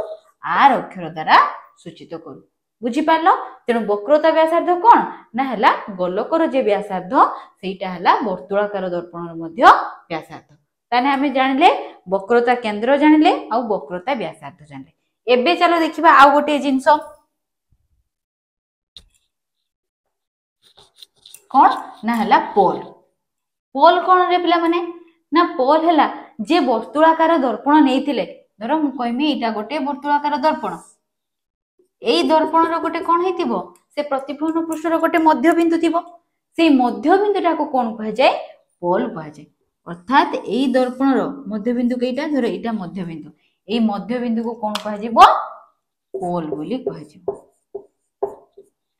आर अक्षर द्वारा सूचित करू बुझी पारलो। तेणु वक्रता व्यासार्ध कोन ना हला गोलकर जे व्यासार्ध सेटा हला वर्तुळाकार दर्पण मध्य व्यासार्ध। ताने हमें जानिले वक्रता केंद्र जानिले आ वक्रता व्यासार्ध जानिले। एबे चलो देखिबा आ गोटे जिंस कोन ना हला पोल। पोल कोन रे पिला माने ना पोल हला जे वर्तुळाकार दर्पण नेइतिले धरो मु कहमी इटा गोटे वर्तुळाकार दर्पण एई दर्पण रो गोटे कोन हेतिबो से प्रतिफलन पृष्ठर गोटे मध्य बिंदु थिबो से मध्य बिंदुटा को कोन कहा जाय पोल कहा जाय। अर्थात एई दर्पण रो मध्य बिंदु केइटा धरो एटा मध्य बिंदु एई मध्य बिंदु को कोन कहा जिवो पोल बोली कहा जिवो।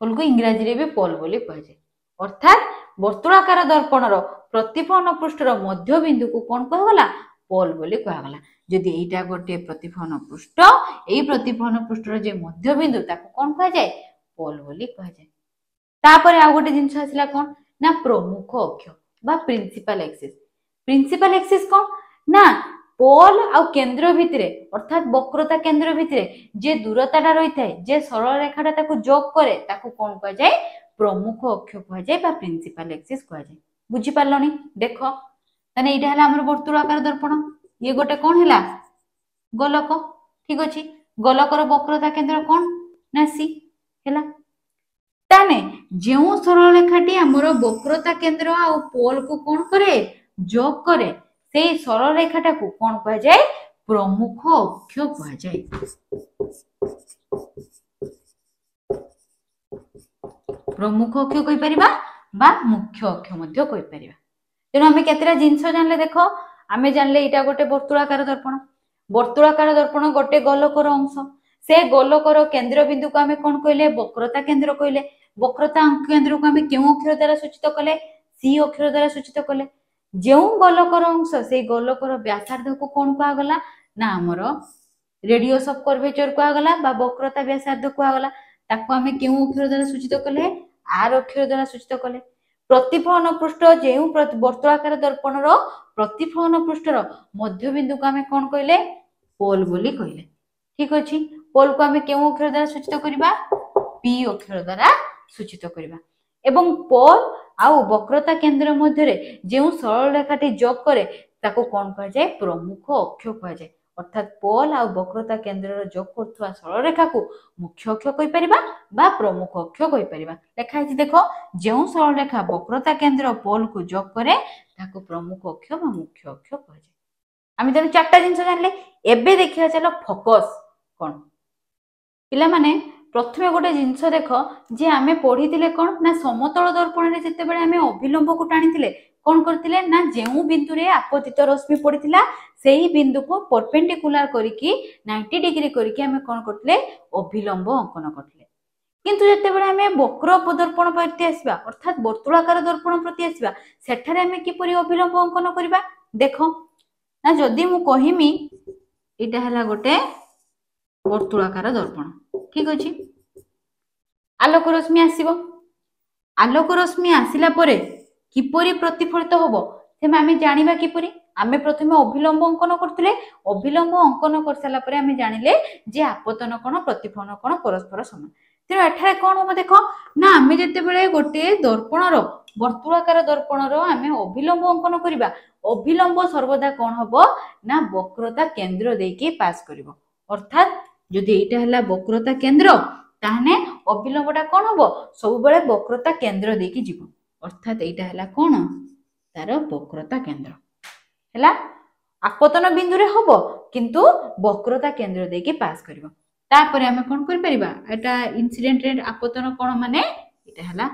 पोल को इंग्रजी रे भी पोल बोली कहा जाय। अर्थात वर्तुळाकार दर्पण रो प्रतिफलन पृष्ठर मध्य बिंदु को कोन कहा गला पोल बोली कहा गला। जदि एटा गोटे प्रतिफलन पृष्ठ एई प्रतिफलन पृष्ठर जे मध्य बिंदु ताको कोन कहा जाय पोल बोली कहा जाय। तापर आ गोटे जिंस आसिला कोन ना प्रमुख अक्ष बा प्रिंसिपल एक्सिस। प्रिंसिपल एक्सिस कोन ना पोल आ केंद्र भितरे अर्थात वक्रता केंद्र भितरे जे दूरताटा रही थाए जे सरल रेखाटा ताको जोग करे ताको कोन कहा जाय प्रमुख अक्ष कहा जाय बा प्रिंसिपल एक्सिस कहा जाय। बुझी पारलनी देखो तने इटा हला हमर वर्तुळाकार दर्पण ये गोटे कोन हला गोलक ठीक अछि। गोलकर वक्रता केंद्र कोन ना सी हला। ताने जेउ सरल रेखाटी हमर वक्रता केंद्र आ पोल को कोन करे जोग करे सेई सरल रेखाटा को कोन कहा जाय प्रमुख अक्ष कहा जाय। प्रमुख अक्ष कहि परिबा बा मुख्य अक्ष मध्य कहि परिबा। तेनो हमें केतेरा जिंस जानले देखो आमे जानले इटा गोटे वर्तुळाकार दर्पण। वर्तुळाकार दर्पण गोटे गोलकर अंश से गोलकर केंद्र बिंदु को आमे कोन कहले वक्रता केंद्र कहले। वक्रता केंद्र को आमे केउ अक्षर द्वारा सूचित कले सी अक्षर द्वारा सूचित कले। जेउ गोलकर अंश से गोलकर व्यासार्ध को कोन कहा गला ना हमरो रेडियस ऑफ कर्वेचर कहा गला बा वक्रता व्यासार्ध कहा गला। ताको आमे केउ अक्षर द्वारा सूचित कले आर अक्षर द्वारा सूचित कले। प्रतिफलन पृष्ठ जेउ वर्तुळाकार दर्पण रो प्रतिफलन पृष्ठर मध्य बिंदु को आमे कोन कहले पोल बोली कहले ठीक अछि। पोल को आमे केउ अक्षर द्वारा सूचित करिबा पी अक्षर द्वारा सूचित करिबा। एवं पोल आउ वक्रता केंद्र मध्य रे जेउ सरल रेखाटी जोग करे ताको कोन कहा जाय प्रमुख अक्ष कहा जाय। अर्थात पोल आ वक्रता केंद्र जोग करथुवा सरल रेखा को मुख्य अक्ष कहि परिबा बा प्रमुख अक्ष कहि परिबा। लेखा है देखो जेउ सरल रेखा वक्रता केंद्र पोल को जोग करे ताको प्रमुख अक्ष बा मुख्य अक्ष कहा जाय। आमे जने चारटा जिंस जानले। एबे देखिया चलो फोकस कोन पिला माने प्रथमे गोटे जिंस देखो जे आमे पढितिले कोन ना समतल दर्पण रे जते बेले आमे अभिलंब को टाणीतिले कोन करतिले ना जेउ बिंदु रे आपतित रश्मि पडितिला सेही बिंदु को परपेंडिकुलर करिकि 90 डिग्री करिकि आमे कोन करतिले अभिलंब अंकन करतिले। किंतु जते बेले आमे वक्र दर्पण प्रति आसीबा अर्थात वर्तुळाकार दर्पण प्रति आसीबा सेठारे आमे किपरि अभिलंब अंकन करिबा देखो ना जदि मु कहिमी इटा हला गोटे वर्तुळाकार दर्पण ठीक अछि। आलोक रश्मि आसीबो आलोक रश्मि आसिला परे किपरि प्रतिफलित होबो सेमे आमे जानिबा किपरि आमे प्रथमे अभिलंब अंकन करथिले अभिलंब अंकन कर साला परे आमे जानिले जे आपतन कोण प्रतिफलन कोण परस्पर समान। तेणु एठारे कोण होबो देखो ना आमे जते बेले गोटे दर्पण रो वर्तुळाकार दर्पण रो आमे अभिलंब अंकन करिबा अभिलंब सर्वदा कोण होबो ना वक्रता केंद्र देकी पास करिवो। अर्थात जदि एटा हला वक्रता केंद्र ताहने अभिलंबटा कोन हबो सब बेले वक्रता केंद्र देकी जीवो अर्थात एटा हला कोन तार वक्रता केंद्र हला आपतन बिंदु रे हबो किंतु वक्रता केंद्र देकी पास करिवो तापरे हमें कोन कर परिबा एटा इंसिडेंट रे आपतन कोन माने एटा हला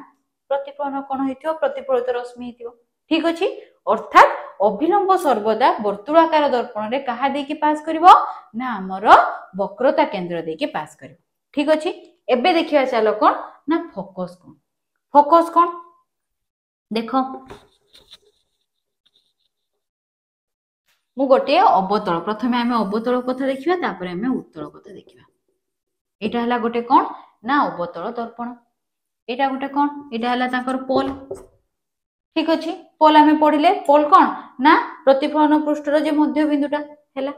प्रतिफलन कोन हेतियो प्रतिफलित रश्मि हेतियो ठीक अछि अर्थात अभिलंब सर्वदा वर्तुलाकार दर्पण रे कहा देकी पास करिवो ना हमर वक्रता केंद्र देकी पास करिवो ठीक अछि एबे देखिया चलो कोन ना फोकस कोन देखो मु गोटे अवतल प्रथमे आमे अवतल कथा देखिबा तापरे आमे उत्तल कथा देखिबा एटा हला गोटे कोन ना अवतल दर्पण एटा गोटे कोन एटा हला ताकर पोल ठीक अछि पोल आमे पढिले पोल कोन ना प्रतिफलन पृष्ठर जे मध्य बिंदुटा हैला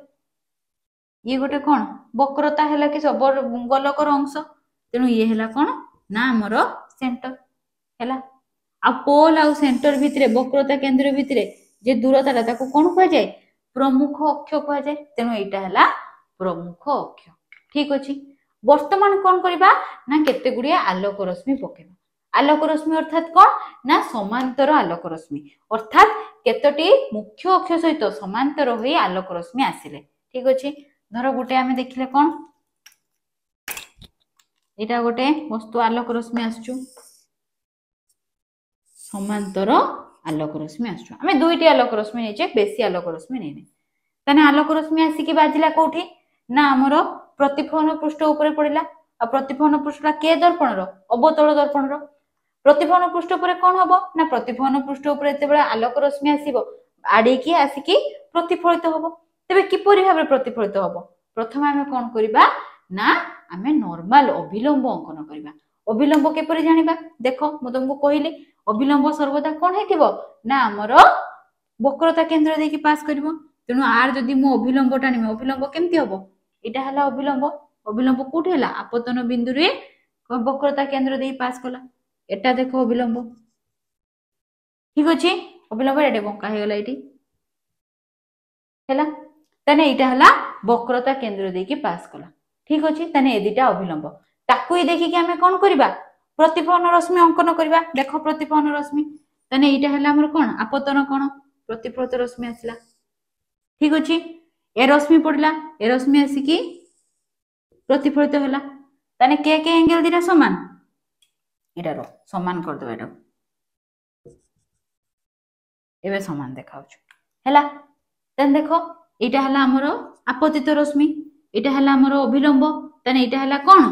ये गोटे कोन वक्रता हैला कि सब गोलकर अंश तेनु ये हैला कोन ना हमर सेंटर हैला आ पोल आ सेंटर भितरे वक्रता केंद्र भितरे जे दूरता ताको कोन कह जाय प्रमुख अक्ष कह जाय तेनु एटा हैला प्रमुख अक्ष ठीक अछि वर्तमान कोन करबा ना केते गुडिया आलोक रश्मि पकेबा आलोक रश्मि अर्थात कोन ना समांतर आलोक रश्मि अर्थात केतोटी मुख्य अक्ष सहित समांतर होई आलोक रश्मि आसिले ठीक अछि धर गुटे आमे देखिले कोन एटा गोटे वस्तु आलोक रश्मि आसचु समांतर आलोक रश्मि आसचु आमे दुईटी आलोक रश्मि नेचे बेसी आलोक रश्मि नेने तने आलोक रश्मि आसी कि बाजिला कोठी ना हमरो प्रतिफलन पृष्ठ ऊपर पड़िला आ प्रतिफलन पृष्ठला के दर्पण रो अवतल दर्पण रो प्रतिफलन पृष्ठ ऊपर कोन हबो ना प्रतिफलन पृष्ठ ऊपर एते बेला आलोक रश्मि आसीबो आडी की आसी की प्रतिफलित हबो तबे किपरि भाबे प्रतिफलित हबो प्रथम आमे कोन करिबा ना आमे नॉर्मल अभिलंब अंकन करिबा अभिलंब केपरि जानिबा देखो मु तुमको कहिली अभिलंब सर्वदा कोन हेतिबो ना हमर वक्रता केंद्र देकी पास करिवो तेनु आर जदि मु अभिलंब टानिमे अभिलंब केमति हबो एटा हला अभिलंब कोठी हला आपतन बिंदु रे वक्रता केंद्र देई पास कला एटा देखो अभिलंब ठीक अछि अभिलंब एटे बंका हे गला एटी हला तने एटा हला वक्रता केंद्र देकी पास कला ठीक अछि तने एदिटा अभिलंब ताकू ही देखि कि हमें कोन करबा प्रतिफलन रश्मि अंकन करबा देखो प्रतिफलन रश्मि तने एटा हला हमर कोन आपतन कोन प्रतिफलित रश्मि आसला ठीक अछि ए रश्मि पड़ला ए रश्मि आसी कि प्रतिफलित होला तने के एंगल दिना समान एटा रो समान कर दो एटा एबे समान देखाउछु हैला तने देखो एटा हला हमर आपतित रश्मि एटा हला हमर अभिलंब तने एटा हला कोन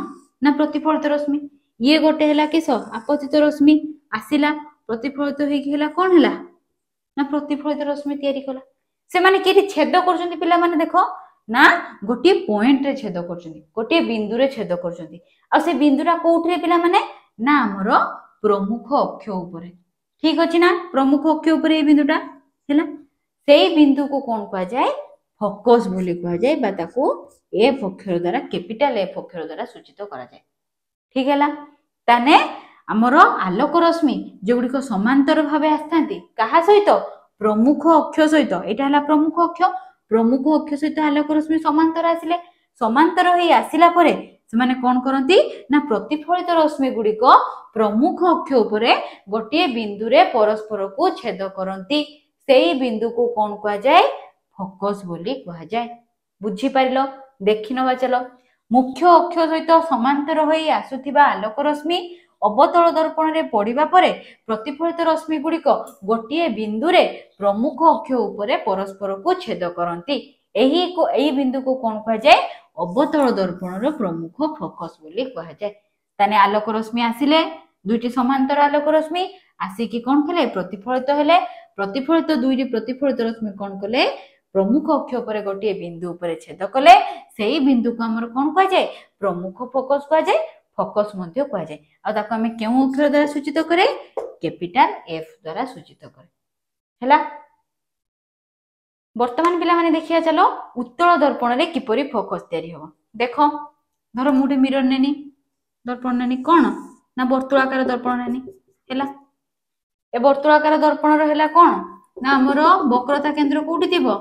ना प्रतिफलित रश्मि ये गोटे हला किस आपतित रश्मि आसिला प्रतिफलित होई कि हला कोन हला ना प्रतिफलित रश्मि तयारी कला से माने केटी छेद करजंती पिला माने देखो ना गोटे पॉइंट रे छेद करजंती गोटे बिंदु रे छेद करजंती आ से बिंदुरा कोउठरे पिला माने ना हमर प्रमुख अक्ष ऊपर ठीक अछि ना प्रमुख अक्ष ऊपर ए बिंदुटा हैला सेई बिंदु को कोन कहा जाय फोकस बोली कहा जाय बा ताको एफ अक्षर द्वारा कैपिटल एफ अक्षर द्वारा सूचित करा जाय ठीक हैला ताने हमर आलोक रश्मि जेगुडी को समांतर भाबे आस्थांती कहा सहित प्रमुख अक्ष सहित एटा हला प्रमुख अक्ष सहित आलोक रश्मि समांतर आसिले समांतर होई आसिला परे से माने कोन करंती ना प्रतिफलित रश्मि गुडी को प्रमुख अक्ष उपरे गोटे बिंदु रे परस्पर को छेद करंती सेई बिंदु को कोन कहा जाय फोकस बोली कहा जाय बुझी पारिलो देखि नबा चलो मुख्य अक्ष सहित समांतर होई आसुथिबा आलोक रश्मि अवतल दर्पण रे पड़िबा परे प्रतिफलित रश्मि गुडी को गोटे बिंदु रे प्रमुख अक्ष उपरे परस्पर को छेद करंती एही बिंदु को कोन कहा जाय अवतल दर्पण रो प्रमुख फोकस बोली कहा जाय ताने आलोक रश्मि आसिले दुईटी समांतर आलोक रश्मि आसी कि कोन कले प्रतिफलित हेले प्रतिफलित दुईटी प्रतिफलित रश्मि कोन कले प्रमुख अक्ष उपरे गोटे बिंदु उपरे छेद कले सेही बिंदु को हमर कोन कहा जाय प्रमुख फोकस कहा जाय फोकस मध्य कहा जाय आ ताको हमें केउ अक्षर द्वारा सूचित करे कैपिटल एफ द्वारा सूचित करे हैला वर्तमान पिला माने देखिया चलो उत्तल दर्पण रे किपरि फोकस तयारी हो देखो धरो मुटे मिरर नेनी दर्पण नेनी कोन ना वर्तुलाकार दर्पण नेनी हैला ए वर्तुलाकार दर्पण रो हैला कोन ना हमरो वक्रता केंद्र कोठी थिबो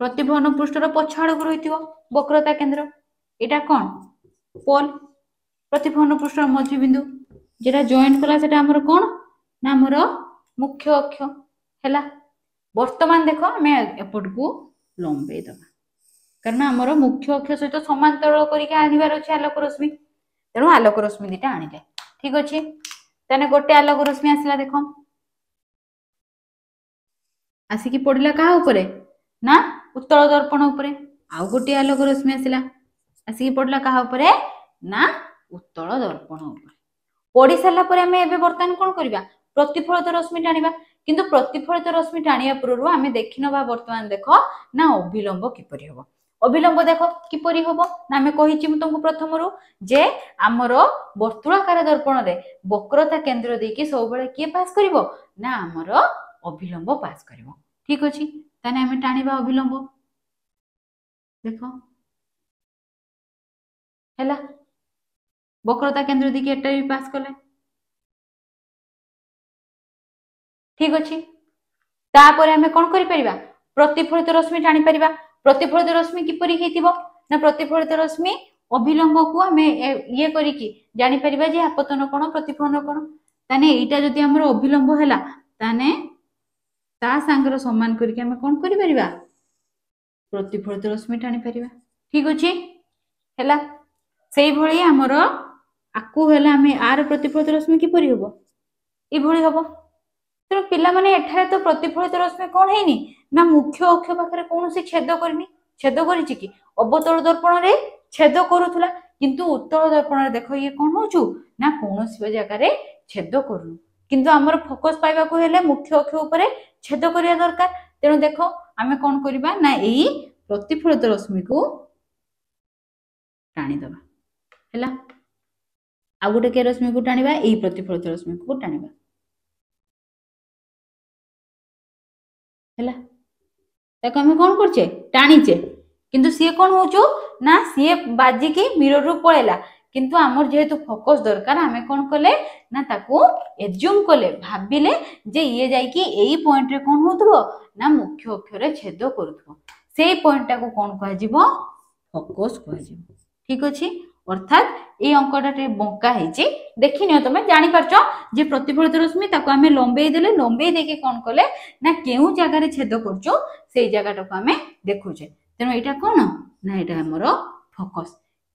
प्रतिफलन पृष्ठर पछ आड़क रही वक्रता केंद्र एटा कौन पोल प्रतिफलन पृष्ठर मध्य बिंदु जेटा जॉइन कला सेटा हमर कौन ना हमर मुख्य अक्ष हैला। वर्तमान देख आम एपट को लंबे दबा कारण हमर मुख्य अक्ष सहित समांतर करके आनिबार अछि आलोक रश्मि तेणु आलोक रश्मि दीटा आनिले ठीक अछि। तने गोटे आलोक रश्मि आसिला देखो आसिकी पड़िला कहा ऊपर ना उत्तल दर्पण ऊपर आउ गोटे आलोक रश्मि आसिला आसिकी पड़िला कहा ऊपर ना उत्तल दर्पण ऊपर पड़ी सारा पर आम एबे वर्तमान कोन करबा प्रतिफलित रश्मि टाणिबा किंतु प्रतिफलित रश्मि टाणिया पूर्व आम देखिनबा वर्तमान देख ना अभिलंब किपरि हबो अभिलंब देख किपरि हबो ना आम कहिछि मु तुमको प्रथमरु जे हमर वर्तुळाकार दर्पण रे वक्रता केंद्र देकी सब बेले के पास करिवो ना हमर अभिलंब पास करिवो ठीक अछि। ताने आम टाणिबा अभिलंब देखो हैला वक्रता केंद्र देकी एटा भी पास कले ठीक अछि। तापर आमे कोन करि परिबा प्रतिफलित रश्मि टाणी परिबा प्रतिफलित रश्मि किपरि हेतिबो ना प्रतिफलित रश्मि अभिलंब को आमे ये करिकि जानि परिबा जे आपतन कोन प्रतिफलन कोन ताने एटा जदि हमर अभिलंब हैला ताने ता संगर समान करिकि आमे कोन करि परिबा प्रतिफलित रश्मि टाणी परिबा ठीक अछि हैला। सेही भଳି हमर आकु हैला आमे आर प्रतिफलित रश्मि किपरि होबो ई भଳି होबो तेणु पिला माने एठारे तो प्रतिफलित रश्मि कौन है ना मुख्य अक्ष पाखे कौन से छेद करनी छेद करिछि कि अवतल दर्पण रे छेद करूथुला किंतु उत्तल दर्पण रे देखो ये कौन होचु ना कौन सी जगह रे छेद करूनु किंतु हमर फोकस पाइबा को हेले मुख्य अक्ष ऊपर छेद करिया दरकार तेणु देखो आमे कौन करबा ना एई प्रतिफलित रश्मि को टाणी दबा हैला आ गोटे के रश्मि को टाणीबा एई प्रतिफलित रश्मि को टाणीबा हैला ताको हम कोन करछे टाणीचे किंतु सी कोन होचो ना सी बाजी की मिरर रु पळेला किंतु हमर जेहेतु फोकस दरकार हमें कोन कले ना ताको एज्यूम कले भाबिले जे ये जाई कि एई पॉइंट रे कोन होतबो ना मुख्य अक्ष रे छेद करथबो सेई पॉइंट टा को कोन कह जिवो फोकस कह जिवो ठीक अछि। अर्थात ए अंकटा टे बंका हेची देखिनियो तमे जानि परछो जे प्रतिफलित रश्मि ताको हमें लंबेई देले लंबेई देके कोन कले ना केउ जगह रे छेद करछो सेई जगह को हमें देखुचे तेनो एटा कोन ना एटा हमरो फोकस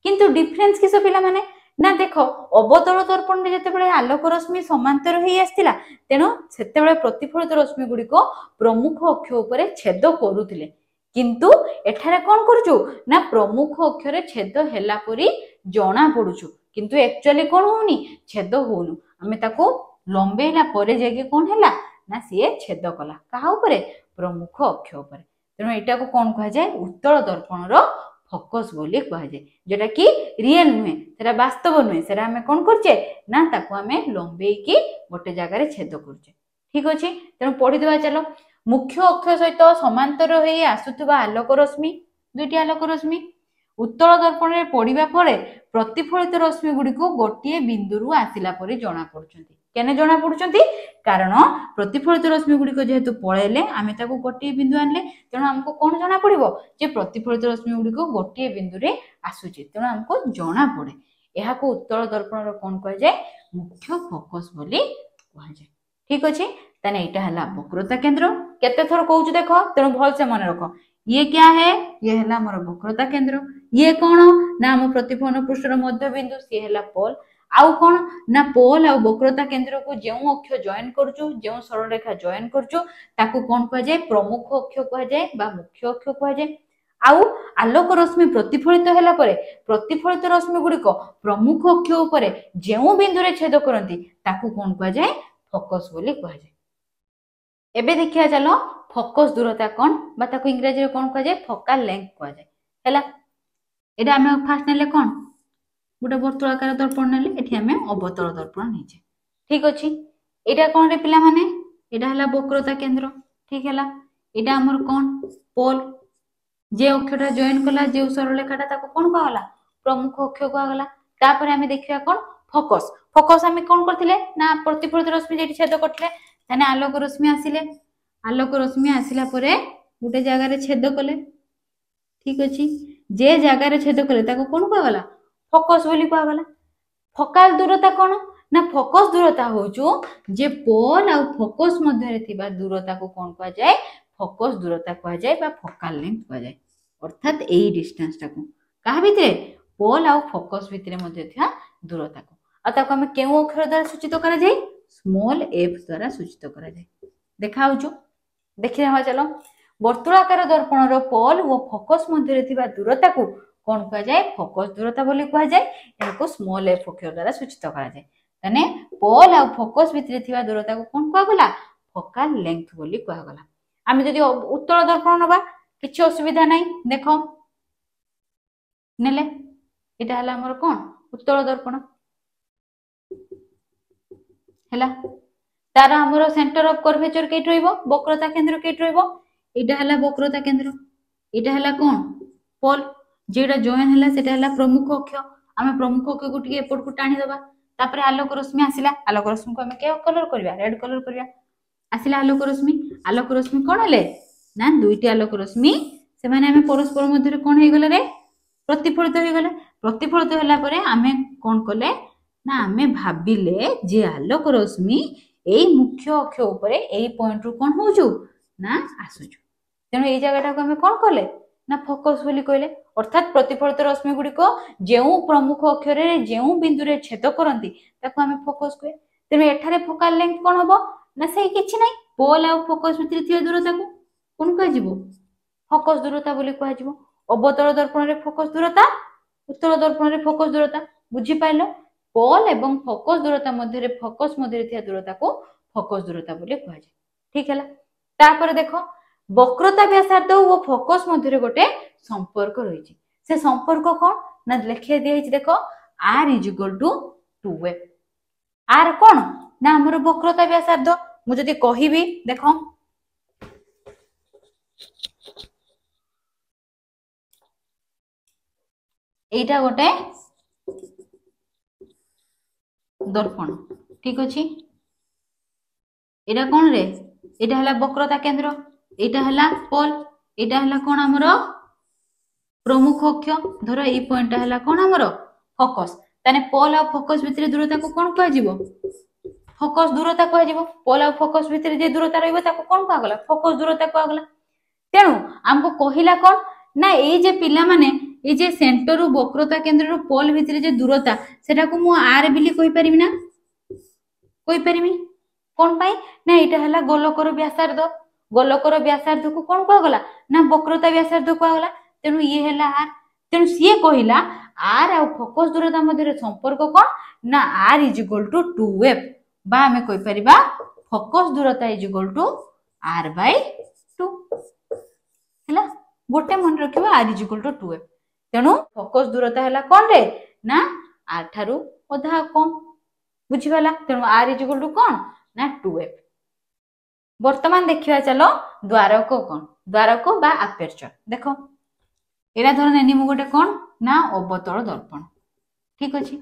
किंतु डिफरेंस किस पिला माने ना देखो अवतल दर्पण रे जते बेले आलोक रश्मि समांतर होई आस्तिला तेनो सेते बेले प्रतिफलित रश्मि गुडी को प्रमुख अक्ष ऊपर छेद करूथिले किंतु एठारे कोन करछु ना प्रमुख अक्ष रे छेद हेला परी जना पडुछु किंतु एक्चुअली कोन होनी छेद होनु हमें ताको लंबेला परे जेके कोन हैला ना सिए छेद कला कहा ऊपर प्रमुख अक्ष ऊपर तेनो एटा को कोन कहा जाय उत्तल दर्पण रो फोकस बोली कहा जाय जेटा कि रियल नुहे सेरा वास्तव नुहे सेरा हमें कोन करछे ना ताको हमें लंबेई की गोटे जगह रे छेद करछे ठीक अछि। तेनो पढि देबा चलो मुख्य अक्ष सहित समांतर होई आसुथबा आलोक रश्मि दुईटी आलोक रश्मि उत्तल दर्पण रे पड़िबा परे प्रतिफलित रश्मि गुडी को गोटे बिंदु आसिला परे जना पड़ुचंती केने जना पड़ुचंती कारण प्रतिफलित रश्मि गुडी को जेहेतु पळेले आमे ताको गोटे बिंदु आनले तेणु हमको कोन जना पड़िबो जे प्रतिफलित रश्मि गुडी को गोटे बिंदु रे आसुची तेणु हमको जना पड़े एहा को उत्तल दर्पण रो कोन कह जाय मुख्य फोकस बोली कह जाय ठीक अछि। तने एटा हला वक्रता केंद्र केते थर कहउछु देखो तेणु भल से मन रखो ये क्या है ये हला हमर वक्रता केंद्र ये कौन ना हम प्रतिफलन पृष्ठर मध्य बिंदु सी हला पोल आउ कौन ना पोल आ वक्रता केंद्र को जेउ अक्ष जॉइन करछु जेउ सरल रेखा जॉइन करछु ताको कोन कह जाय प्रमुख अक्ष कह जाय बा मुख्य अक्ष कह जाय आउ आलोक रश्मि प्रतिफलित हैला परे प्रतिफलित रश्मि गुडी को प्रमुख अक्ष ऊपर जेउ बिंदु रे छेद करंती ताको कोन कह जाय फोकस बोली कह जाय। एबे देखिया चलो फोकस दूरता कोन बा ताको इंग्रजी रे कोन कह जाय फोकल लेंथ कह जाय हैला एटा हमें फास्ट नेले कोन गोटे वर्तुळाकार दर्पण नेले एठी हमें अवतल दर्पण नेचे ठीक अछि। एटा कोन रे पिला माने एटा हला वक्रता केंद्र ठीक हैला एटा हमर कोन पोल जे अक्षटा जॉइन कला जे सरल रेखाटा ताको कोन कहला प्रमुख अक्ष कहला तापर हमें देखिया कोन फोकस फोकस हमें कोन करथिले ना प्रतिफलित रश्मि जेठी छेद करथिले ताने आलोक रश्मि आसिला परे गोटे जगह रे छेद कले ठीक अच्छे जे जगार छेद कले ताको कौन कहगला फोकस बोली कहगला फोकाल दूरता कौन ना फोकस दूरता होचु जे पोल आ फोकस मध्य थिबा दूरता को कौन कह जाए फोकस दूरता कह जाए बा फोकाल लेंथ कह जाए अर्थात एई डिस्टेंस टाको कहा भितरे पोल आ फोकस भितरे मध्य थिया दूरता को आ ताको हम केउ अक्षर द्वारा सूचित करा जाए स्मॉल f द्वारा सूचित करा जाए देखाउछु देखि हम चलो वर्तुलाकार दर्पण रो पोल और फोकस मध्य थिबा दूरता को कौन कह जाए फोकस दूरता बोली कह जाए याको स्मॉल f अक्षर द्वारा सूचित करा जाए तने पोल आ फोकस भितरे थिबा दूरता को कौन कह गला फोकल लेंथ बोली कह गला आमे जदी उत्तल दर्पण नबा किछि असुविधा नाही देखो नेले एटा हला हमर कोन उत्तल दर्पण हला तार हमर सेंटर ऑफ कर्वेचर केट रहइबो वक्रता केंद्र केट रहइबो एटा हला वक्रता केंद्र एटा हला कोन पोल जेडा जॉइन हला सेटा हला प्रमुख अक्ष आमे प्रमुख अक्ष को टिके एपट को टाणी दबा तापरे आलोक रश्मि आसिला आलोक रश्मि को आमे के कलर करबा रेड कलर करबा आसिला आलोक रश्मि कोन हले ना दुईटी आलोक रश्मि से माने आमे परस्पर मध्य कोन हे गले रे प्रतिफलित हो गले प्रतिफलित होला परे आमे कोन कले ना आमे भाबिले जे आलोक रश्मि एई मुख्य अक्ष ऊपर एई पॉइंट रु कोन होजु ना आसुजु तेनो एई जगहटा को आमे कोन कले ना फोकस बोली कहले अर्थात प्रतिफलित रश्मि गुडी को जेउ प्रमुख अक्षर रे जेउ बिंदु रे छेद करंती ताको आमे फोकस कहे तेनो एठारे फोकल लेंथ कोन हबो ना सेही किछि नै पोल आ फोकस भितरे थिया दूरता को कोन कह जिवो फोकस दूरता बोली कह जिवो अवतल दर्पण रे फोकस दूरता उत्तल दर्पण रे फोकस दूरता बुझी पाइलो पोल एवं फोकस दूरता मध्य रे फोकस मध्य रे थिया दूरता को फोकस दूरता बोली कह जाय ठीक हैला तापर देखो वक्रता व्यासार्ध और फोकस मध्य गोटे संपर्क रही से संपर्क कौन ना लिखे दिखाई देखो r equal to 2f r कौन ना हमर वक्रता व्यासार्ध मु जदी कहिबी देखो एटा गोटे दर्पण ठीक अछि एटा कोन रे एटा हला वक्रता केंद्र एटा हला पोल एटा हला कोन हमर प्रमुख अक्ष धर ए पॉइंट हला कोन हमर फोकस तने पोल आ फोकस भितरे दूरता को कोन कह जिवो फोकस दूरता कह जिवो पोल आ फोकस भितरे जे दूरता रहइबो ताको कोन कह गला फोकस दूरता कह गला तेनु हमको कहिला कोन ना ए जे पिला माने ए जे सेंटर रु वक्रता केंद्र रु पोल भितरे जे दूरता सेटा को मु आर बिली कहि परिबी ना कहि परिबी कोन पाई ना एटा हला गोलकर व्यासार्ध गोलकर व्यासार्ध को कोन कह गला ना वक्रता व्यासार्ध कह गला तेनु ये हला आर तेनु सिए कहिला आर आ फोकस दूरता मध्य संपर्क कोन ना r इक्वल टू 2f बा हमें कहि परिबा फोकस दूरता इक्वल टू r/2 हला गोटे मन रखिबा r इक्वल टू 2f तेनु फोकस दूरता हला कोन रे ना r थारु अधा कम बुझिबाला तेनु r इक्वल टू कोन ना 2f वर्तमान देखिबा चलो द्वारक कोन द्वारक बा अपर्चर देखो एरा धर नेनी मु गोटे कोन ना अवतल दर्पण ठीक अछि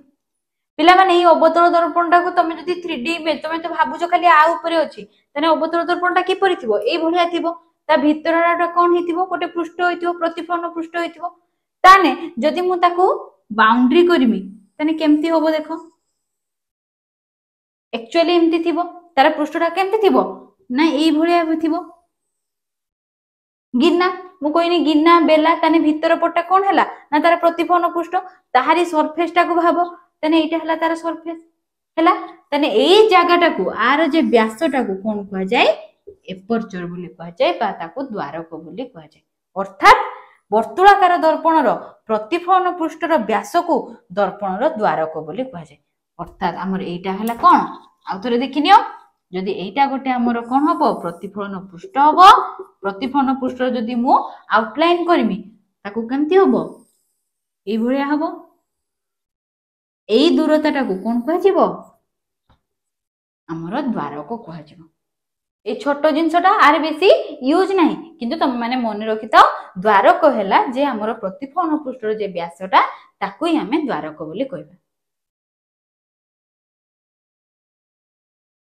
पिला माने ई अवतल दर्पण टा को तमे जदी 3D में तमे तो भाबुजो खाली आ ऊपर अछि तने अवतल दर्पण टा की परि थिबो ए भलिया थिबो ता भितरटा कोन हिथिबो गोटे पृष्ठ होइथिबो प्रतिफलन पृष्ठ होइथिबो ताने जदी मु ताको बाउंड्री करमी तने केमती होबो देखो एक्चुअली एमती थिबो तार पृष्ठटा केमती थिबो ना ए भलिया थिबो गिन्ना मु कोइनी गिन्ना बेला तने भीतर पट्टा कोन हला ना तार प्रतिफलन पृष्ठ ताहारी सरफेस टा को भाबो तने एटा हला तार सरफेस हला तने एई जागाटा को आर जे व्यासटा को कोन कह जाय एपर्चर बोली कह जाय बा ताको द्वारक बोली कह जाय अर्थात वर्तुलाकार दर्पण रो प्रतिफलन पृष्ठ रो व्यास को दर्पण रो द्वारक बोली कह जाय अर्थात हमर एटा हला कोन आ थोरे देखिनियो जदि एटा गोटे हमर कोन हबो प्रतिफलन पृष्ठ हबो प्रतिफलन पृष्ठ जदि मु आउटलाइन करमी ताको केमती हबो ए भलिया हबो एई दूरताटा को कोन कह जिवो हमर द्वारक कह जिवो ए छोटो जिंसटा आर बेसी यूज नाही किंतु तुम माने मन रखिता द्वारक हैला जे हमर प्रतिफलन पृष्ठ जे व्यासटा ताको ही हमें द्वारक बोली कहबा।